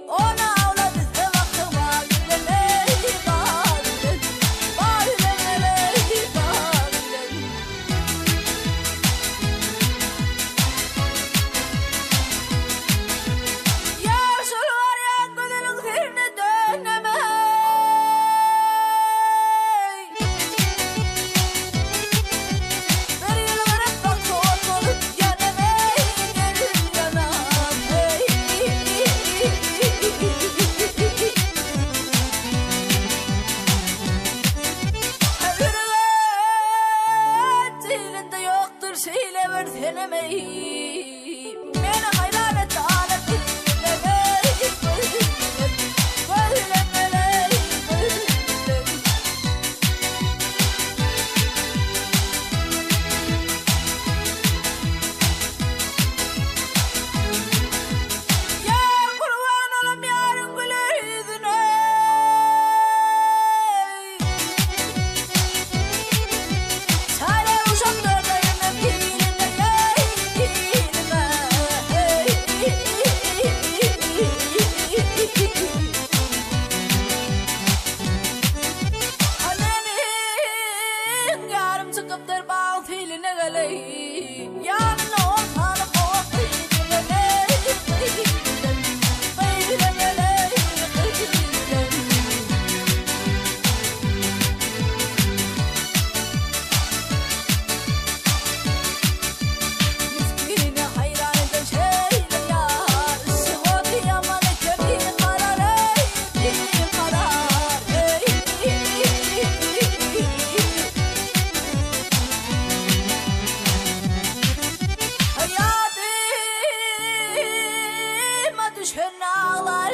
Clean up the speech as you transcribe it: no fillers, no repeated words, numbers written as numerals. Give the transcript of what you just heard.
Ona avla bize vakti var leley bağırın. Bağırın leley bağırın. Yaşıl var ya gözünün zihni dönemey. Bir yıl varıp bak soğutmalık yenemey gelir yanam. Hürriyet dilinde yoktur şeyle versenemey. Beni hayran et alet leley bağırın leley bağırın. Yar kurban olam yarın güler yüzüne. Sare uşaklarına pirine pirine. Annenin yarım çıkıptır bal filine geley. Yanına olsanı kokuyla ley. Kıyla ley kıyla. Miskine hayran eden şeyle yar. Sıvıtı yaman eke bir karar ey. Bir karar ey. Hayatıma düşen ağlar